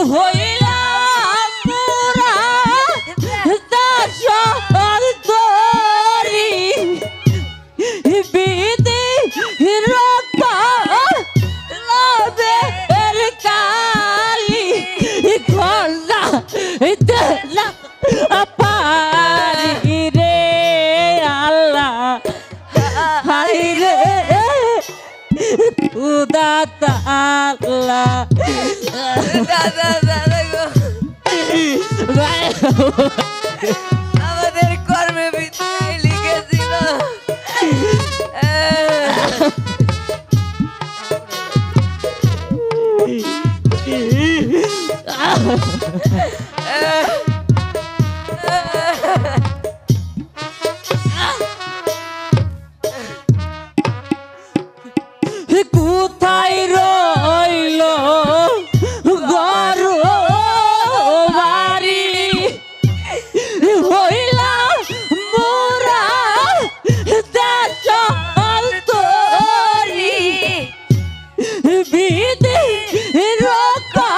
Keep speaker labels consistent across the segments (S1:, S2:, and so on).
S1: হইলাম মোরা দাসর তরি বিধি রক্ষা লবের কালি খোলা দিলা পারি রে আল্লাহ হাই রে খুদা তাআলা
S2: আমাদের কর্মে ভিতরে লিখেছিল
S1: কোথায় রইল ঘর বাড়ি হইলা মোরা দাসর তরি বিধি রক্ষা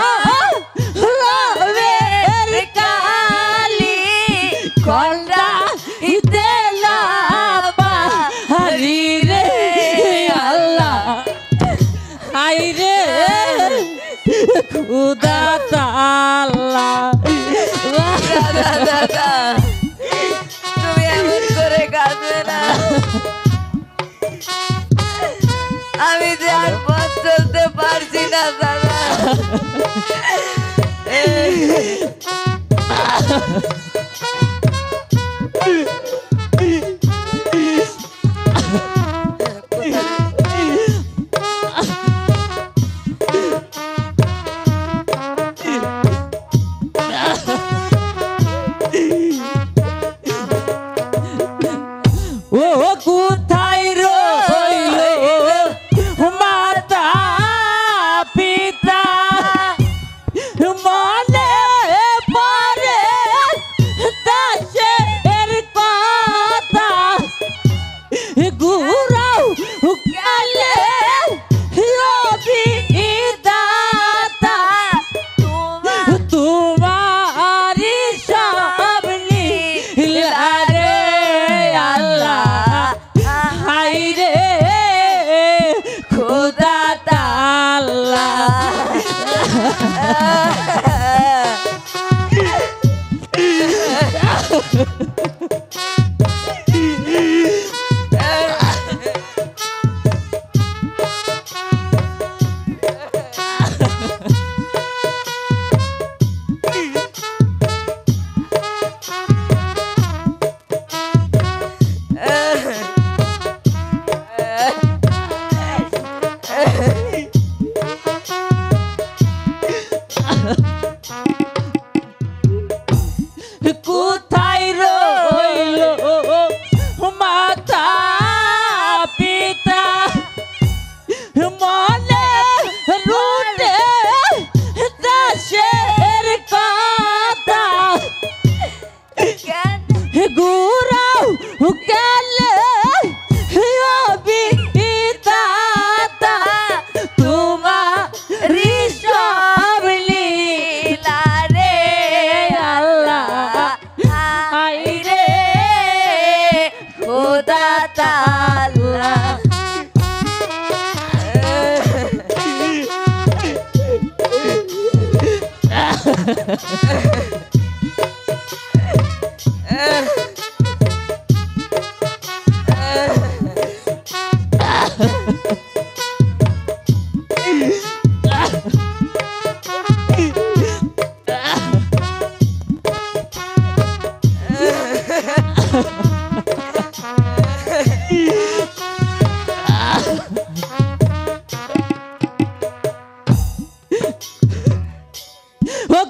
S1: লবের কালি খোলা দিলা পারি রে আল্লাহ হাই রে খুদা তাআলা
S2: দাদা তুমি এমন করে কাঁদবে না আমি যে আর পথ চলতে পারছি না দাদা
S1: ও কোথায় রইল মাতা পিতা মনে পড়ে দাসের কথা ঘুরাও গেলে দাতা তোমারি সব লীলা রে আল্লাহ হাই রে খুদা তাআলা কোথায় রইল মাতা পিতা মনে রুটে দাসের কথা ঘুরাও গেলে দাতা তোমারি সব লীলা রে আল্লাহ হাই রে খুদা তাআলা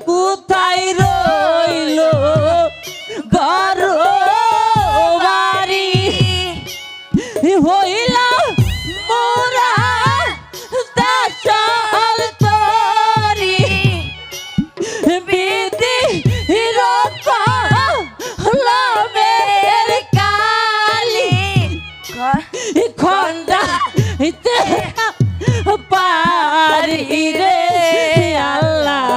S1: কোথায় রইল ঘর বাড়ি হইলা মোরা দাসর তরি বিধি রক্ষা লবের কালি খন্ডা পারি রে আল্লাহ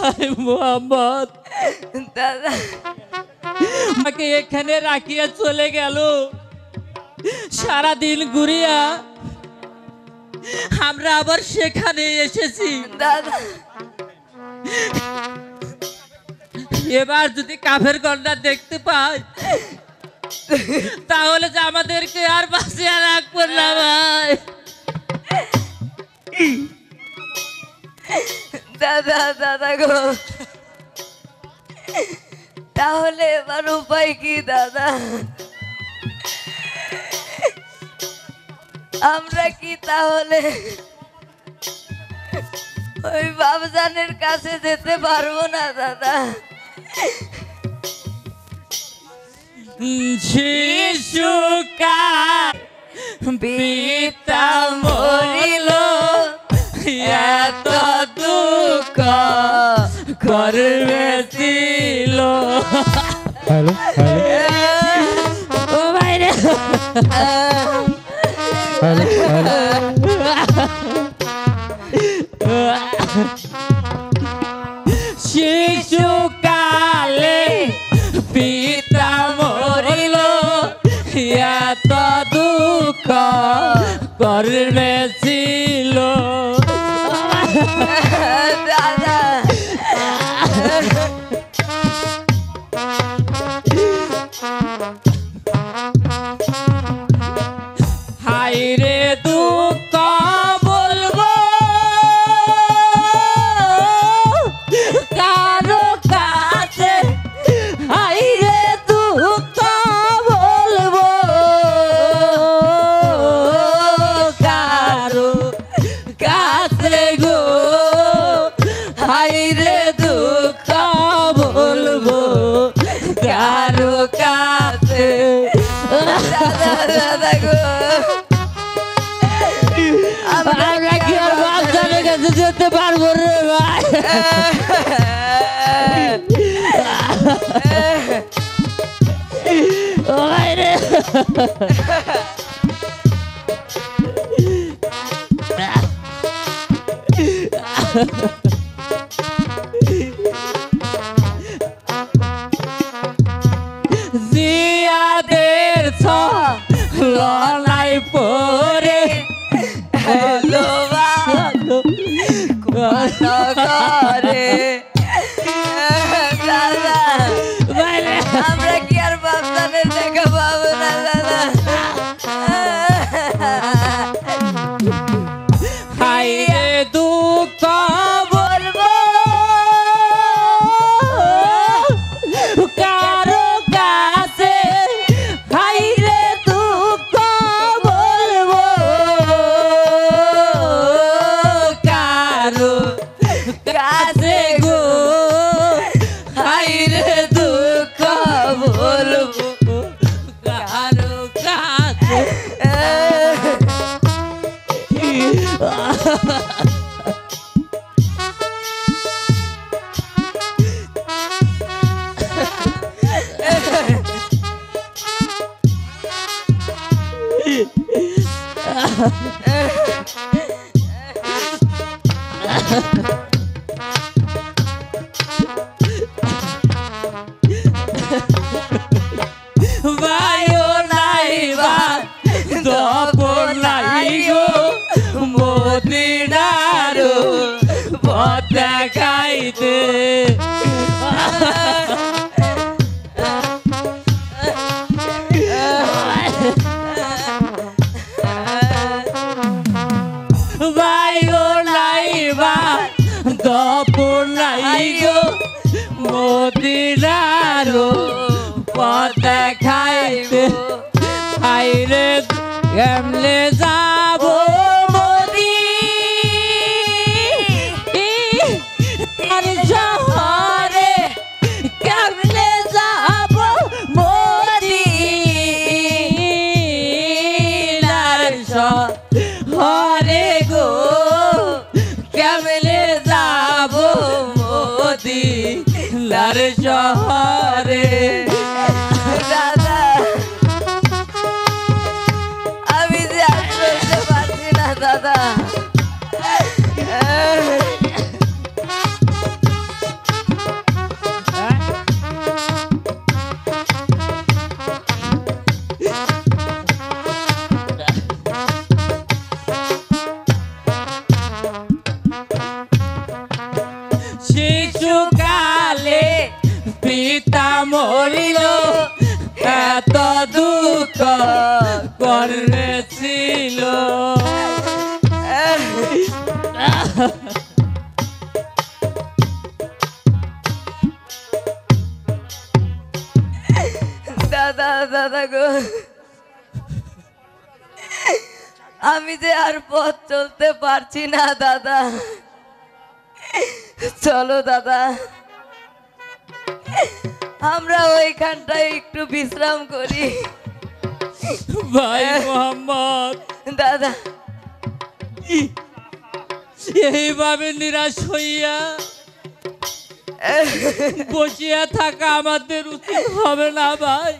S1: হায় মোহাম্মদ,
S2: দাদা
S1: আমাকে এখানে রাখিয়া চলে গেল। সারাদিন ঘুরিয়া আমরা আবার সেখানে এসেছি।
S2: দাদা
S1: এবার যদি কাফের কন্যা দেখতে পাই তাহলে যে আমাদেরকে আর বাঁচিয়ে রাখবো না ভাই।
S2: দাদা দাদা গো, তাহলে এবার উপায় কি দাদা? আমরা কি তাহলে ওই বাবজানের কাছে যেতে পারবো না দাদা?
S1: শিশুকাল পিতা মরিল, এত দুঃখ করবে ছিল।
S3: হ্যালো
S1: ও বাইরে
S3: হ্যালো হ্যালো
S1: শিশুকালে পিতা মরিল, এত দুঃখ করবে ছিল।
S2: দাদা
S1: হাই রে দুঃখ বলবো কারো কাছে, হাই রে দুঃখ বলবো কারো কাছে গো, হাই রে দুঃখ বলবো কারো কাছে।
S2: দাদা দাদা গো,
S1: আমরা কি আর বাচ্চাদের কাছে যেতে পারবো রে ভাই? ও ভাই রে, জিয়াদের লড়াই পরে
S2: হলো কত করে দাদা,
S1: বাইরে
S2: আমরা কি আর বাবজানের দেখা পাবো না দাদা?
S1: হাই রে দুঃখ বলবো কারো কাছে, হাই রে দুঃখ বলবো কারো কাছে গো, হাই রে দুঃখ বলবো কারো কাছে। বায়ো নাই বা দপর নাই গো, মদিনারো পথ দেখাইতে। বায়ো নাই বা দপর নাই গো, মদিনারো পথ দেখাইতে। হাই রে কেমনে যাব মদি আর শহরে, কেমনে যাব মদি আর শহরে গো, কেমনে যাব মদি আর শহরে।
S2: দাদা আমি যে আর চলতে পারছি না দাদা।
S1: হরিল এত দুঃখ করেছিল
S2: দাদা দাদা গো, আমি যে আর পথ চলতে পারছি না দাদা। চলো দাদা, আমরা ওইখানটায় একটু বিশ্রাম করি।
S1: ভাই মোহাম্মদ,
S2: দাদা
S1: এইভাবে নিরাশ হইয়া বসিয়া থাকা আমাদের উচিত হবে না ভাই।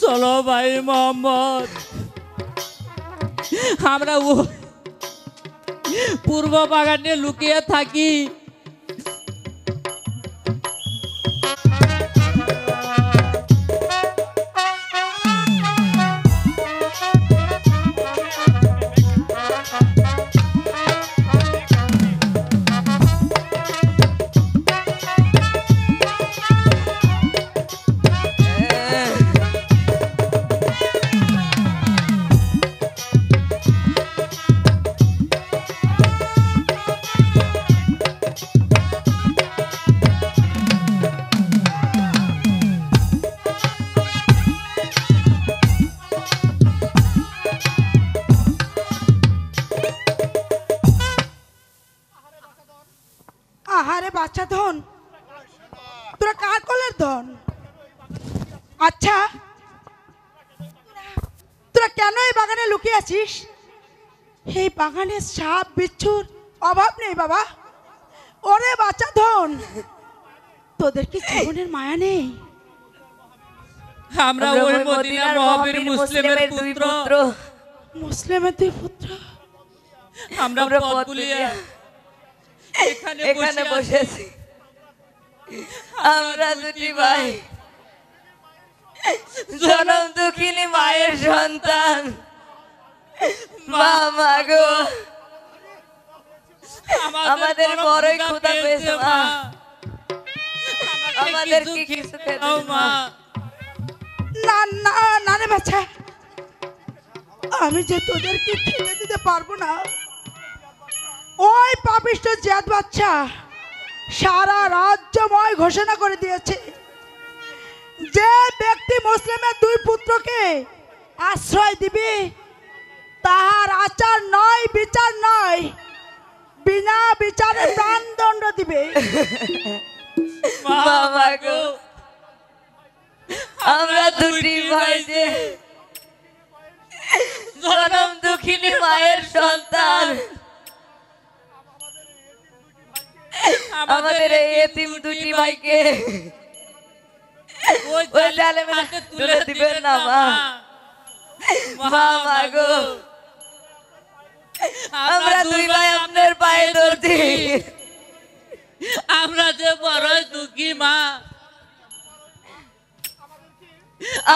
S1: চলো ভাই মোহাম্মদ, আমরা পূর্ব বাগানে লুকিয়ে থাকি।
S4: আহারে বাচ্চা ধন, তোরা কার কলের ধন? আচ্ছা, তোরা কেন এই বাগানে লুকিয়ে আছিস? এই বাগানে সাপ বিচ্ছুর অভাব নেই বাবা। ওরে বাচ্চা ধন, তোদের কি জীবনের মায়া নেই?
S1: আমরা ওই মদিনার মহাবীর মুসলিমের
S2: দুই
S1: পুত্র।
S2: পুত্র।
S4: মুসলিমের দুই পুত্র।
S1: আমরা পথ ভুলিয়া
S2: এখানে বসেছি। আমরা দুটি ভাই, জনম দুঃখিনী মায়ের সন্তান। মা মা গো, আমাদের বড়ই ক্ষুধা পেয়েছে মা। আমাদের কি কিছু খেতে দাও মা।
S4: না না না রে বাচ্চা, আমি যে তোদেরকে খেতে দিতে পারবো না। ওই পাপিষ্ঠ জিয়াদ বাচ্চা সারা রাজ্যময় ঘোষণা করে দিয়েছে, যে ব্যক্তি মুসলিমের দুই পুত্রকে আশ্রয় দিবে তাহার আচার নয় বিচার নয়, বিনা বিচারে প্রাণদণ্ড দিবে।
S2: মা মা গো, আমরা দুটি ভাই যে জনম দুঃখিনী মায়ের সন্তান। আমাদের এই এতিম দুটি ভাইকে ওই জালেমে তুলে দিবেন না মা। মা মা গো, আমরা দুই ভাই আপনার পায়ে ধরছি।
S1: আমরা যে বড়ই দুঃখী মা,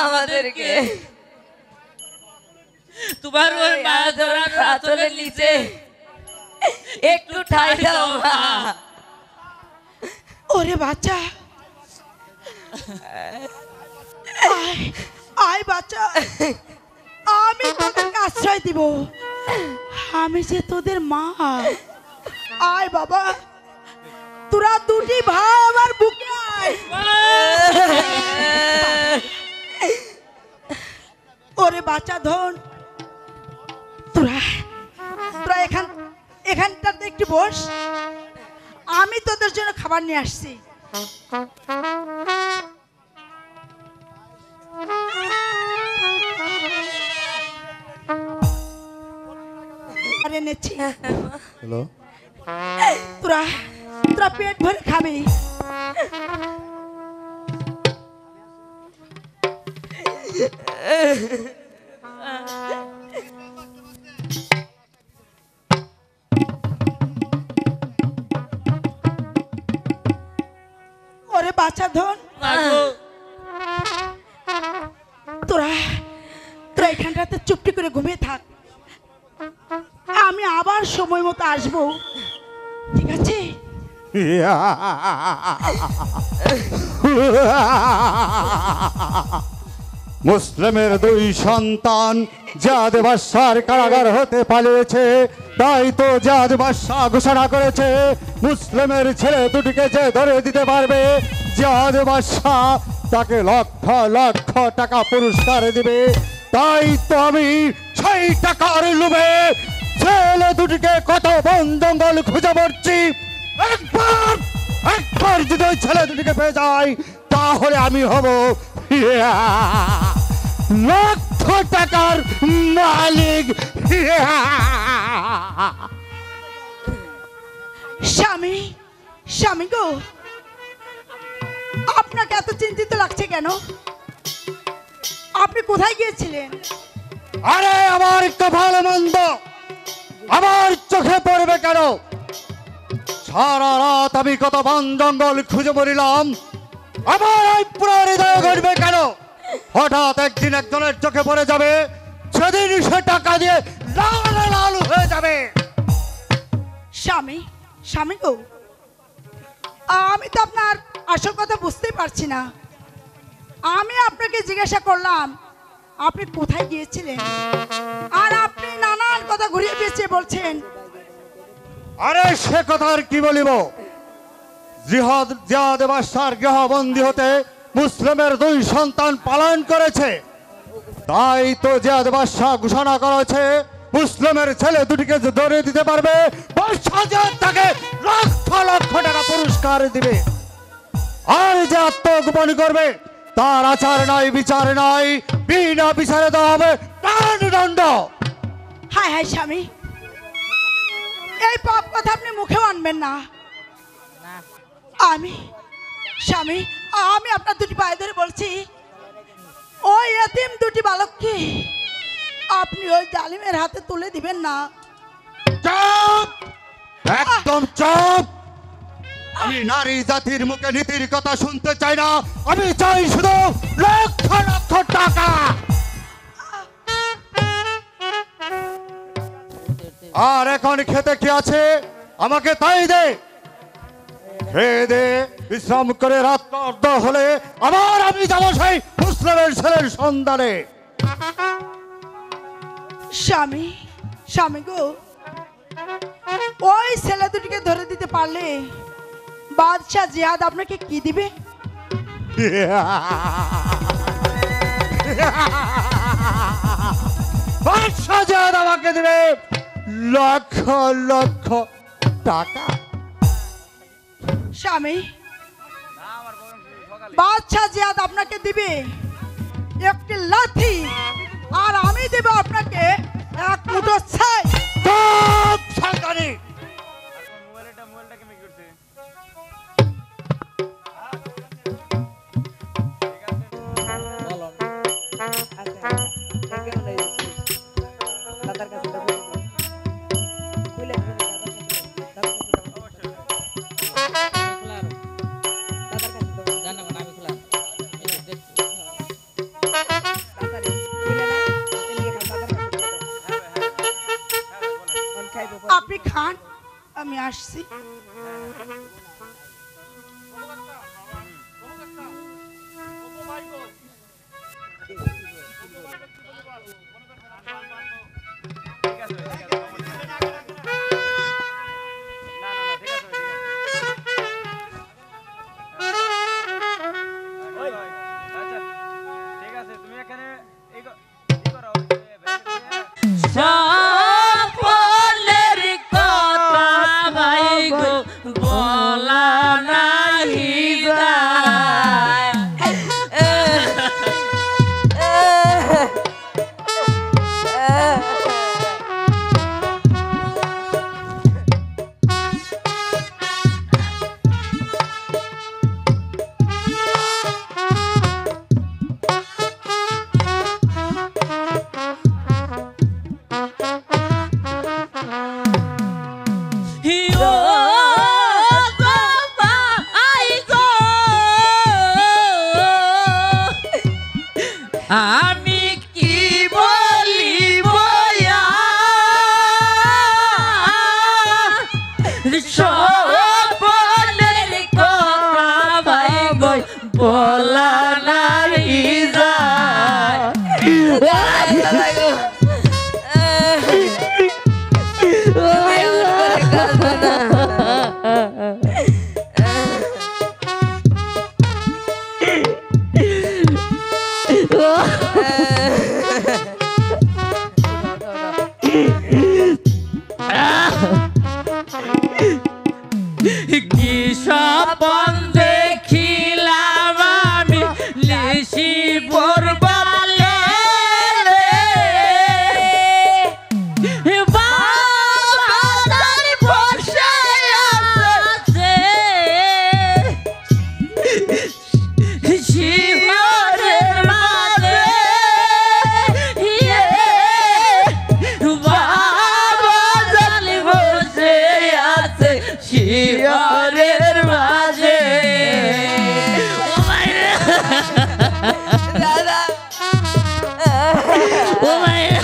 S2: আমাদেরকে
S1: তোমার ওই মা ধরার
S2: আঁচলের নিচে একটু ঠাই দাও মা।
S4: ওরে বাচ্চা, আয় আয় বাচ্চা, আমি তোদেরকে আশ্রয় দিব। আমি যে তোদের মা। আয় বাবা, তোরা দুটি ভাই আমার বুকে আয়। ওরে বাচ্চা ধন, তোরা তোরা এখানটাতে একটু বস, আমি তোদের জন্য খাবার নিয়ে আসছি। এনেছি,
S3: হ্যালো,
S4: তোরা তোরা পেট ভরে খাবি। ওরে বাচ্চা ধন, তোরা তোরা এখানটাতে চুপটি করে ঘুমিয়ে থাক, আমি আবার সময় মতো আসবো, ঠিক আছে?
S5: মুসলিমের দুই সন্তান জিয়াদ বাদশার কারাগার হতে পালিয়েছে, তাই তো জিয়াদ বাদশা ঘোষণা করেছে মুসলিমের ছেলে দুটিকে যে ধরে দিতে পারবে জিয়াদ বাদশা তাকে লক্ষ লক্ষ টাকা পুরস্কার দিবে। তাই তো আমি সেই টাকার লোভে ছেলে দুটিকে কত বন জঙ্গল খুঁজে পড়ছি। একবার যদি ওই ছেলে দুটিকে পেয়ে যাই তাহলে আমি হব লক্ষ টাকার মালিক।
S4: স্বামী, স্বামী গো, আপনাকে এত চিন্তিত লাগছে কেন? আপনি কোথায় গিয়েছিলেন?
S5: আরে আমার কপাল মন্দ, আমার চোখে পড়বে কেন? সারা রাত আমি কত বন জঙ্গল খুঁজে মরিলাম, আমার ওই পুরো হৃদয় ঘটবে কেন? হঠাৎ একদিন একজনের চোখে পড়ে যাবে, সেদিন সে টাকা দিয়ে লাল লাল হয়ে যাবে।
S4: স্বামী, স্বামী গো, আমি তো আপনার আসল কথা বুঝতেই পারছি না। আমি আপনাকে জিজ্ঞাসা করলাম আপনি কোথায় গিয়েছিলেন, আর আপনি নানান কথা ঘুরিয়ে পেঁচিয়ে বলছেন।
S5: আরে সে কথা আর কি বলিব, জিয়াদ বাদশার গৃহবন্দী হতে মুসলিমের দুই সন্তান পালন করেছে, তাই তো জিয়াদ বাদশা ঘোষণা করেছে মুসলিমের ছেলে দুটিকে যে ধরে দিতে পারবে বাদশা জিয়াদ তাকে লক্ষ লক্ষ টাকা পুরস্কার দিবে। আর যে আত্মগোপন করবে তার আচার নাই বিচার নাই, বিনা বিচারে দেওয়া হবে প্রাণদণ্ড।
S4: হায় হায় স্বামী, এই পাপ কথা আপনি মুখেও আনবেন না। আমি স্বামী, আমি আপনার দুটি পায়ে ধরে বলছি, ওই এতিম দুটি বালককে আপনি ওই জালিমের হাতে তুলে দিবেন না।
S5: চুপ, একদম চুপ। আমি নারী জাতির মুখে নীতির কথা শুনতে চাই না, আমি চাই শুধু লক্ষ লক্ষ টাকা। আর এখন খেতে কি আছে আমাকে তাই দে, খেয়ে দে, বিশ্রাম করে রাত অর্ধ হলে আবার আমি যাবো সেই মুসলিমের ছেলের সন্ধানে।
S4: স্বামী, স্বামী গো, ওই ছেলে দুটিকে ধরে দিতে পারলে বাদশাহ জিয়াদ আপনাকে কি দিবে?
S5: বাদশা জিয়াদ আমাকে দেবে লক্ষ লক্ষ টাকা।
S4: স্বামী, বাদশাহ জিয়াদ আপনাকে দিবে একটি লাঠি, আর আমি দেব আপনাকে এক মুঠো ছাই।
S5: চুপ সরকারি।
S4: আপনি খান, আমি আসছি।
S1: সকলের কথা ভাই গো বলা নাহি যায়। আমি কি বলিব সকলের কথা ভাই গো
S2: জানারি যায় দাদা গো তুমি এমন করে কাঁদো না।
S1: কি স্বপন দেখিলাম আমি নিশি পরবালে বাবার বসে আছে শিহরের মাঝে বাবার বসে আছে শিহরের মাঝে
S2: দাদা
S1: ও মায়ের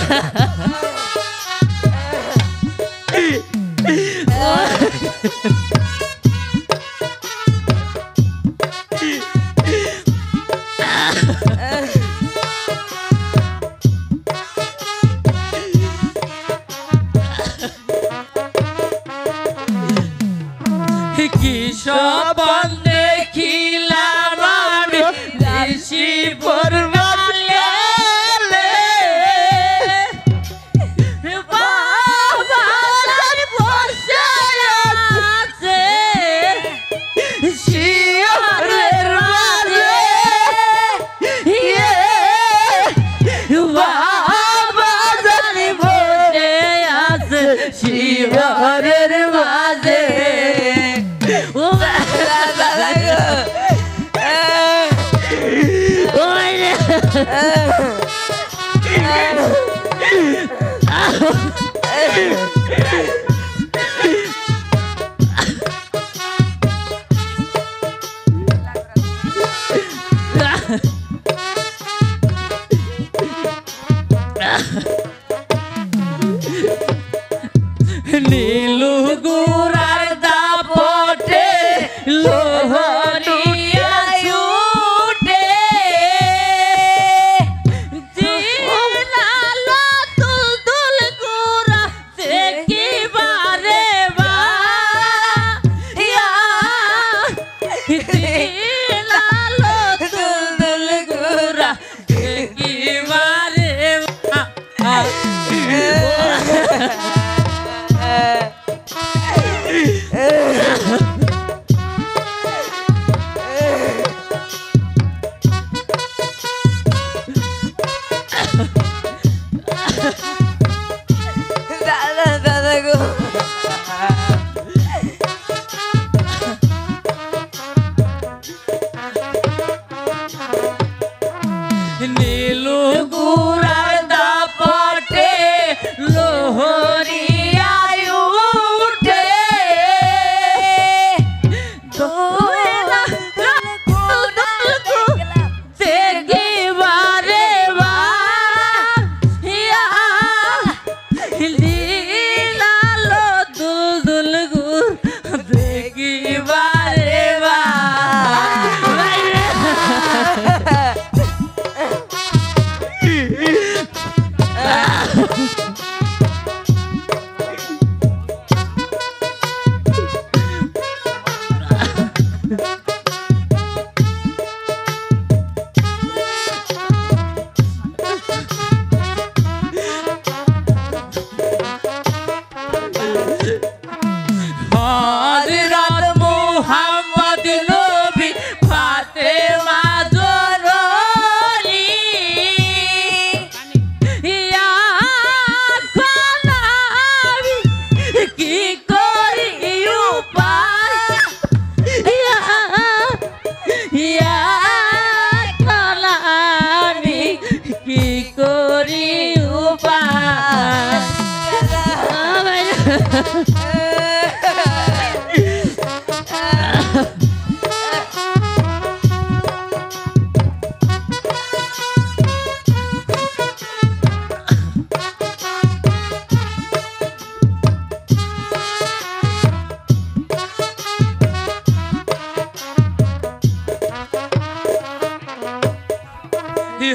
S1: কি স্বপন দেখিলাম আমি নিশি পরবালে বাবার বসে আছে শিহরের মাঝে বাবার বসে আছে শিহরের মাঝে ও
S2: দাদা গো
S1: ও মায়ের নীলু গুড়ার দাপটে লোহরিয়া ছুটে জিনালো তুল তুল গুড়া দেখিব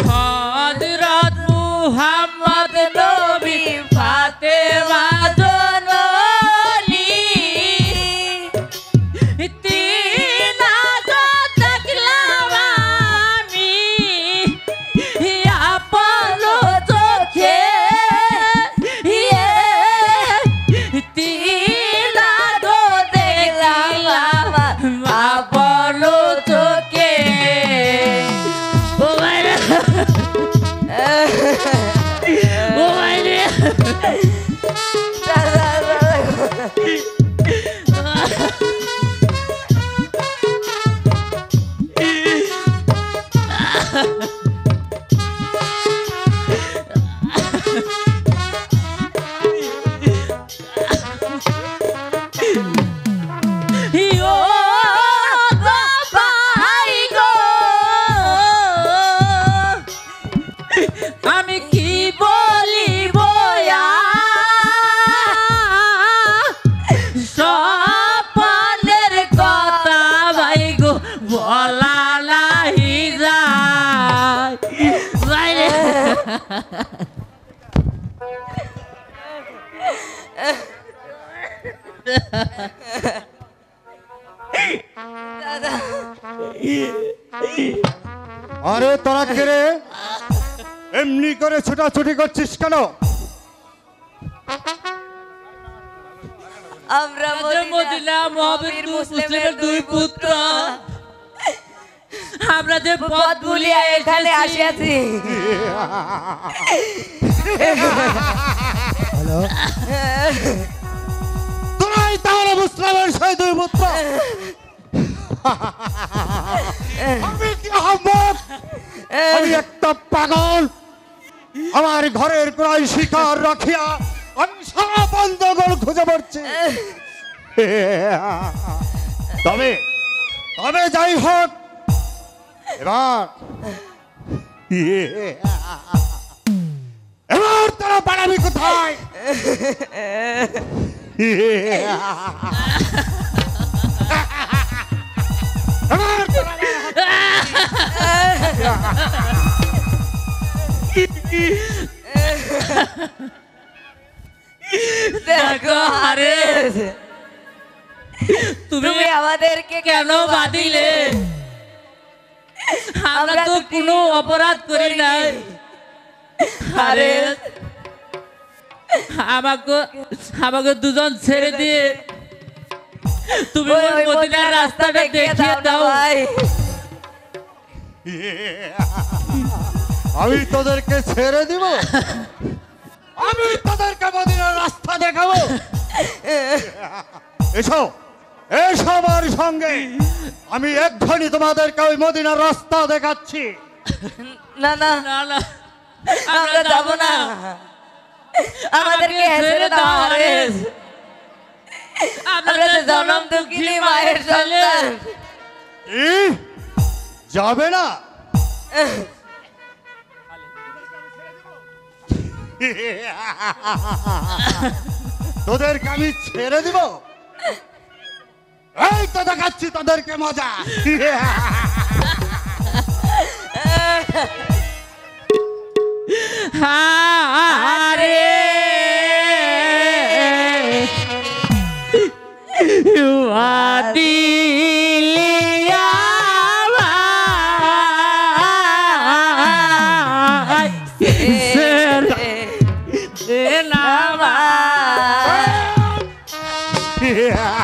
S1: হযরত মুহাম্মদ নবী ফাতেমা জননী তিনাগো দেখলাম আমি আপন চোখে তিনাগো দেখলাম আপন চোখে ও মাইরে ও মাইরে ইয়ো গো ভাই গো আমি কি বলিব স্বপ্নের কথা ভাই গো বলা নাহি যায় বাইরে
S5: আরে তোরা কে রে এমনি করে ছোটাছুটি করছিস কেন?
S2: আমরা
S1: মদিনা মহাবীর মুসলিমের দুই পুত্র আমরা যে পথ ভুলিয়া
S2: এখানে
S1: এসেছি
S2: আসিয়াছি
S3: হ্যালো
S5: তোরাই তাহলে মুসলিমের সেই দুই পুত্র? আমি কি আহম্মক? আমি একটা পাগল। আমার ঘরের প্রায় শিকার রাখিয়া আমি সারা বন্ধগণ খুঁজে পড়ছি। তবে তবে যাই হোক এবার এবার তারা পালাবি কোথায়? এবার তোরা
S2: দেখো
S1: আরে তুমি
S2: তুমি আমাদেরকে
S1: কেন বাঁধিলে? আমরা তো কোনো অপরাধ করি নাই। আরে আমাকে আমাকে দুজন ছেড়ে দিয়ে তুমি
S2: ওই
S1: ওই মদিনার রাস্তাটা দেখিয়ে দাও।
S2: ভাই
S5: আমি তোদেরকে ছেড়ে দিব? আমি তোদেরকে মদিনার রাস্তা দেখাবো? এসো এসো আমার সঙ্গে, আমি এক্ষুনি তোমাদেরকে ওই মদিনার রাস্তা দেখাচ্ছি।
S2: না না
S1: না না
S2: আমরা যাব না, আমাদেরকে ছেড়ে দাও হারেস। আমরা তো জনম দুঃখিনী মায়ের সন্তান।
S5: ই যাবে না? তোদেরকে আমি ছেড়ে দিব? এই তো দেখাচ্ছি তোদেরকে মজা।
S1: আরে দিলিয়া
S5: Yeah.